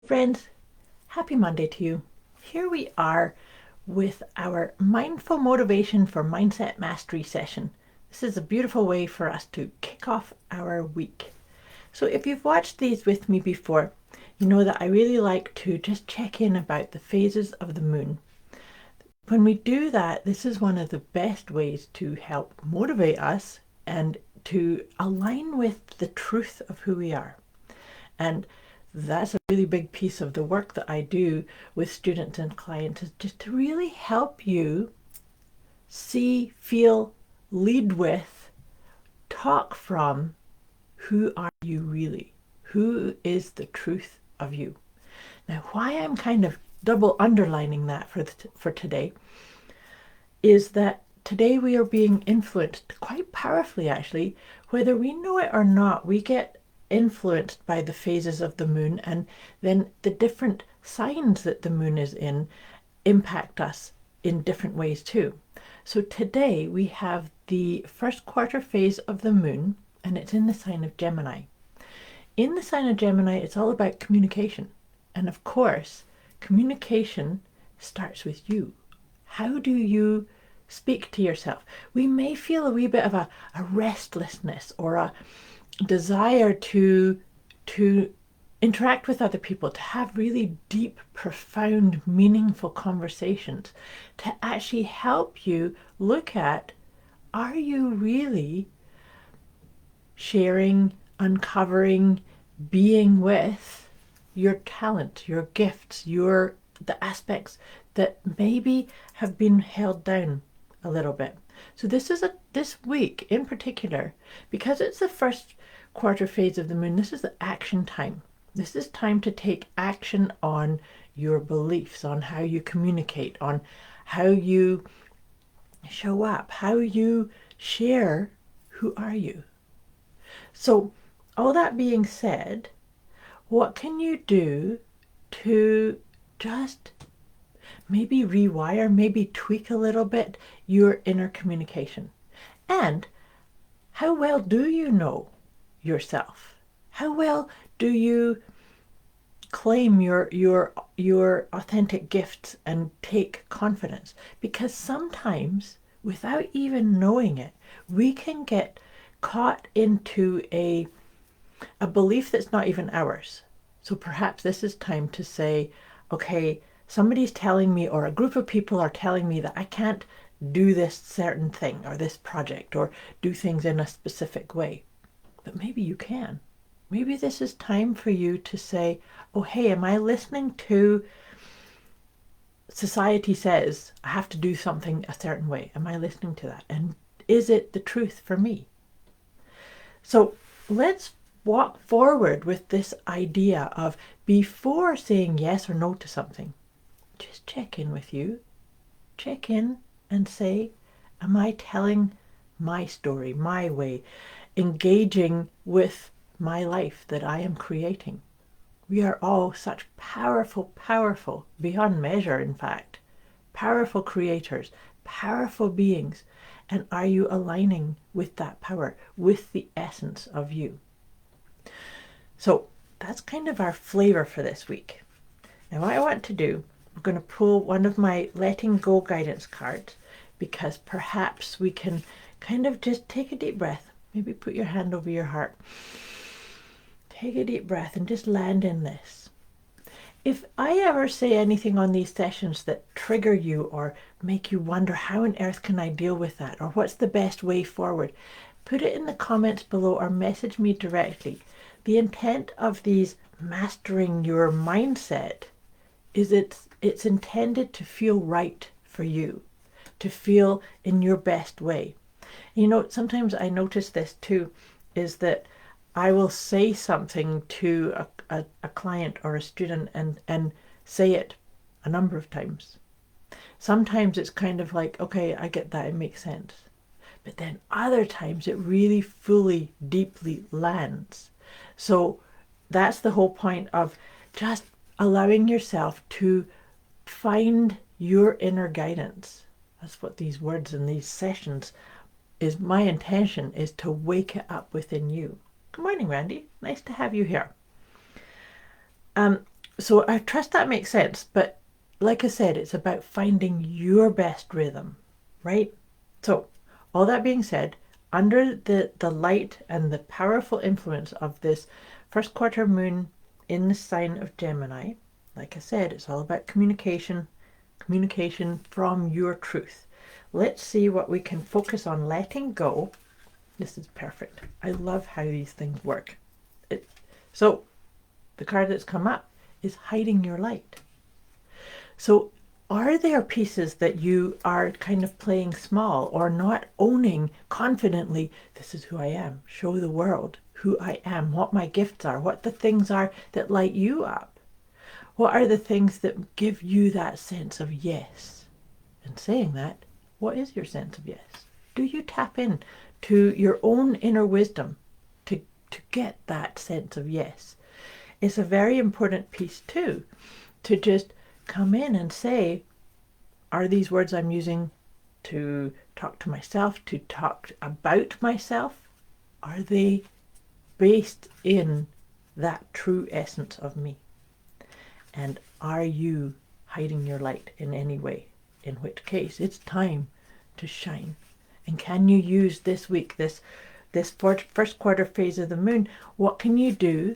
Friends, happy Monday to you. Here we are with our Mindful Motivation for Mindset Mastery session. This is a beautiful way for us to kick off our week. So if you've watched these with me before, you know that I really like to just check in about the phases of the moon. When we do that, this is one of the best ways to help motivate us and to align with the truth of who we are. And that's a really big piece of the work that I do with students and clients, is just to really help you see, feel, lead with, talk from who are you really? Who is the truth of you? Now, why I'm kind of double underlining that for today is that today we are being influenced quite powerfully, actually, whether we know it or not. We get influenced by the phases of the moon, and then the different signs that the moon is in impact us in different ways too. So today we have the first quarter phase of the moon, and it's in the sign of Gemini. In the sign of Gemini, it's all about communication. And of course, communication starts with you. How do you speak to yourself? We may feel a wee bit of a restlessness or a desire to interact with other people, to have really deep, profound, meaningful conversations, to actually help you look at, are you really sharing, uncovering, being with your talent, your gifts, the aspects that maybe have been held down a little bit. So this week in particular, because it's the first quarter phase of the moon, this is the action time. This is time to take action on your beliefs, on how you communicate, on how you show up, how you share who are you. So all that being said, what can you do to just maybe rewire, maybe tweak a little bit your inner communication? And how well do you know yourself? How well do you claim your authentic gifts and take confidence? Because sometimes, without even knowing it, we can get caught into a belief that's not even ours. So perhaps this is time to say, okay, somebody's telling me, or a group of people are telling me, that I can't do this certain thing or this project or do things in a specific way. But maybe you can. Maybe this is time for you to say, oh, hey, am I listening to society says I have to do something a certain way? Am I listening to that? And is it the truth for me? So let's walk forward with this idea of, before saying yes or no to something, just check in with you. Check in and say, am I telling my story, my way, engaging with my life that I am creating? We are all such powerful, powerful, beyond measure, in fact, powerful creators, powerful beings. And are you aligning with that power, with the essence of you? So that's kind of our flavor for this week. Now what I want to do, I'm going to pull one of my letting go guidance cards, because perhaps we can kind of just take a deep breath. Maybe put your hand over your heart. Take a deep breath and just land in this. If I ever say anything on these sessions that trigger you or make you wonder, how on earth can I deal with that? Or what's the best way forward? Put it in the comments below or message me directly. The intent of these mastering your mindset is it's intended to feel right for you, to feel in your best way. You know, sometimes I notice this too, is that I will say something to a client or a student and say it a number of times. Sometimes it's kind of like, okay, I get that, it makes sense. But then other times it really fully, deeply lands. So that's the whole point of just allowing yourself to find your inner guidance. That's what these words in these sessions is. My intention is to wake it up within you. Good morning, Randy. Nice to have you here. So I trust that makes sense. But like I said, it's about finding your best rhythm, right? So all that being said, under the light and the powerful influence of this first quarter moon in the sign of Gemini, like I said, it's all about communication, communication from your truth. Let's see what we can focus on letting go. This is perfect. I love how these things work. So the card that's come up is hiding your light. So are there pieces that you are kind of playing small or not owning confidently? This is who I am. Show the world who I am, what my gifts are, what the things are that light you up. What are the things that give you that sense of yes? And saying that, what is your sense of yes? Do you tap in to your own inner wisdom to get that sense of yes? It's a very important piece too, to just come in and say, are these words I'm using to talk to myself, to talk about myself, are they based in that true essence of me? And are you hiding your light in any way? In which case, it's time to shine. And can you use this week, this first quarter phase of the moon, what can you do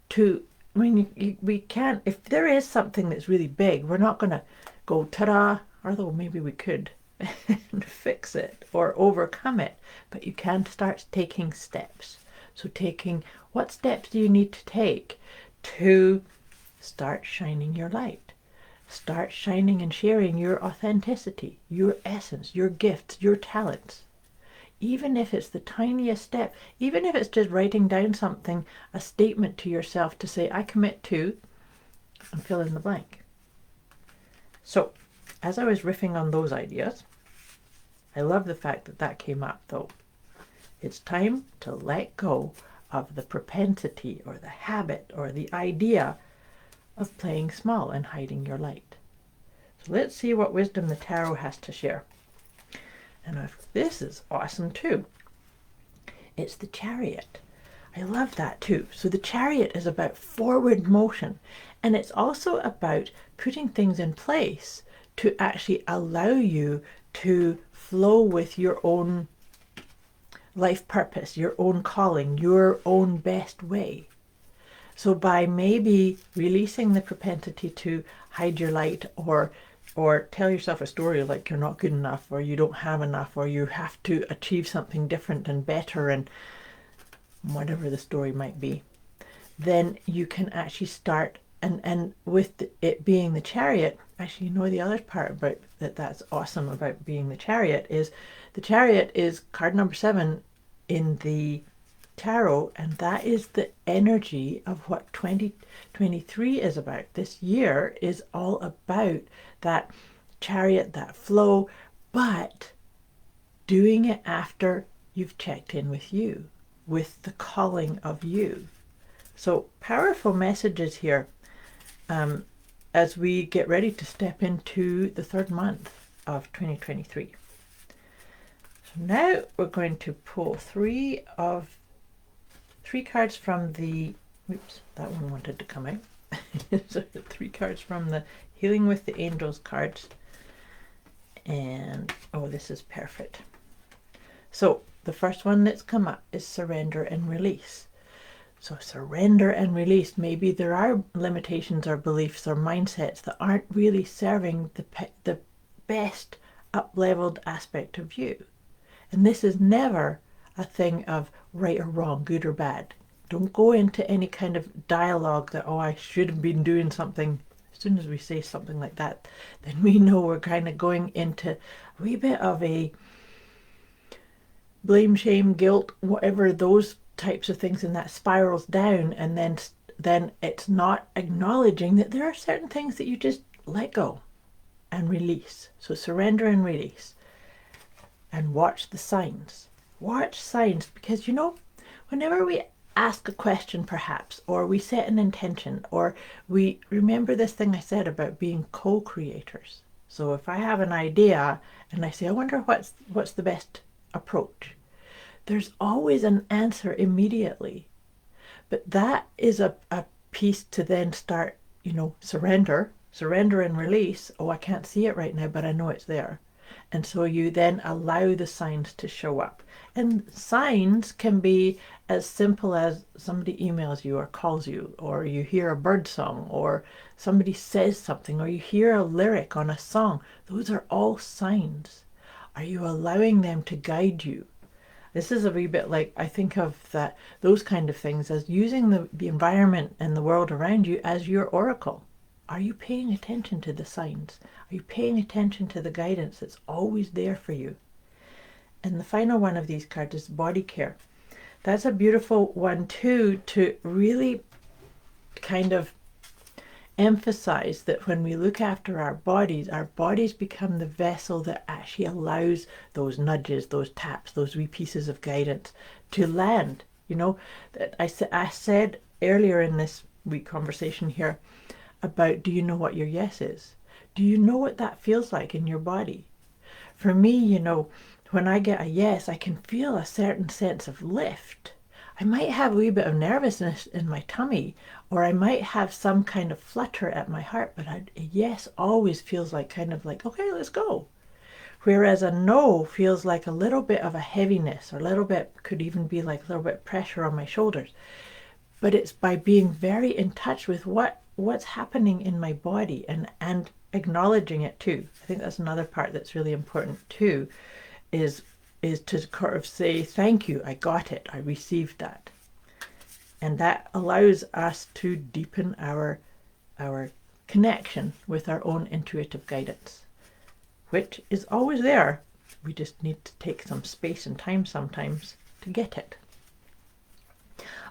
to, I mean, we can't, if there is something that's really big, we're not going to go ta-da, although maybe we could, and fix it or overcome it. But you can start taking steps. So what steps do you need to take to start shining your light? Start shining and sharing your authenticity, your essence, your gifts, your talents. Even if it's the tiniest step, even if it's just writing down something, a statement to yourself to say, I commit to, and fill in the blank. So, as I was riffing on those ideas, I love the fact that that came up though. It's time to let go of the propensity or the habit or the idea of playing small and hiding your light. So let's see what wisdom the tarot has to share. And this is awesome too. It's the Chariot. I love that too. So the Chariot is about forward motion, and it's also about putting things in place to actually allow you to flow with your own life purpose, your own calling, your own best way. So by maybe releasing the propensity to hide your light or tell yourself a story like you're not good enough or you don't have enough or you have to achieve something different and better and whatever the story might be, then you can actually start and with it being the Chariot, actually, you know, the other part about that's awesome about being the Chariot is card number 7 in the tarot, and that is the energy of what 2023 is about. This year is all about that Chariot, that flow, but doing it after you've checked in with you, with the calling of you. So powerful messages here as we get ready to step into the 3rd month of 2023. So now we're going to pull three cards from the, oops, that one wanted to come out. So 3 cards from the Healing with the Angels cards. And, oh, this is perfect. So the first one that's come up is surrender and release. So surrender and release. Maybe there are limitations or beliefs or mindsets that aren't really serving the best up-leveled aspect of you. And this is never a thing of right or wrong, good or bad. Don't go into any kind of dialogue that, oh, I should have been doing something. As soon as we say something like that, then we know we're kind of going into a wee bit of a blame, shame, guilt, whatever those types of things, and that spirals down, and then it's not acknowledging that there are certain things that you just let go and release. So surrender and release, and watch the signs. Watch signs, because you know, whenever we ask a question perhaps, or we set an intention, or we remember this thing I said about being co-creators. So if I have an idea and I say, I wonder what's the best approach, there's always an answer immediately. But that is a piece to then start, surrender and release. Oh, I can't see it right now, but I know it's there. And so you then allow the signs to show up. And signs can be as simple as somebody emails you or calls you, or you hear a bird song, or somebody says something, or you hear a lyric on a song. Those are all signs. Are you allowing them to guide you? This is a wee bit like, I think of those kind of things as using the environment and the world around you as your oracle. Are you paying attention to the signs? Are you paying attention to the guidance that's always there for you? And the final one of these cards is body care. That's a beautiful one too, to really kind of emphasize that when we look after our bodies become the vessel that actually allows those nudges, those taps, those wee pieces of guidance to land. That I said earlier in this week conversation here about, do you know what your yes is? Do you know what that feels like in your body? For me, when I get a yes, I can feel a certain sense of lift. I might have a wee bit of nervousness in my tummy, or I might have some kind of flutter at my heart, but a yes always feels like kind of like, okay, let's go. Whereas a no feels like a little bit of a heaviness, or a little bit, could even be like a little bit of pressure on my shoulders. But it's by being very in touch with what's happening in my body and acknowledging it too. I think that's another part that's really important too, is to sort of say, thank you, I got it, I received that. And that allows us to deepen our connection with our own intuitive guidance, which is always there. We just need to take some space and time sometimes to get it.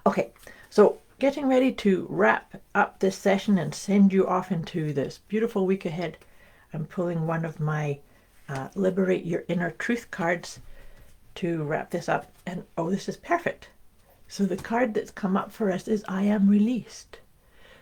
Okay, so getting ready to wrap up this session and send you off into this beautiful week ahead. I'm pulling one of my Liberate Your Inner Truth cards to wrap this up. And oh, this is perfect. So the card that's come up for us is I am released.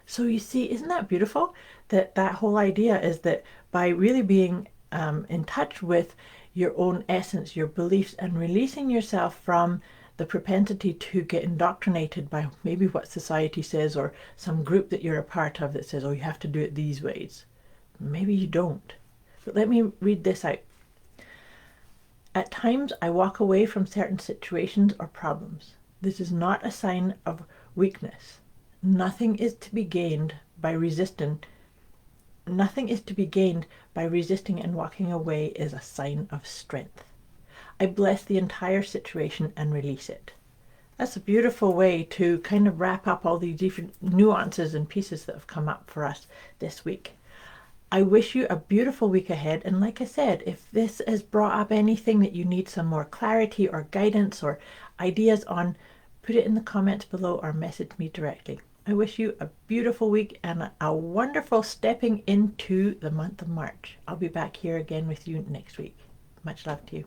So you see, isn't that beautiful? That whole idea is that by really being in touch with your own essence, your beliefs, and releasing yourself from the propensity to get indoctrinated by maybe what society says, or some group that you're a part of that says, oh, you have to do it these ways. Maybe you don't. But let me read this out. At times, I walk away from certain situations or problems. This is not a sign of weakness. Nothing is to be gained by resisting. Nothing is to be gained by resisting, and walking away is a sign of strength. I bless the entire situation and release it. That's a beautiful way to kind of wrap up all these different nuances and pieces that have come up for us this week. I wish you a beautiful week ahead, and like I said, if this has brought up anything that you need some more clarity or guidance or ideas on, put it in the comments below or message me directly. I wish you a beautiful week and a wonderful stepping into the month of March. I'll be back here again with you next week. Much love to you.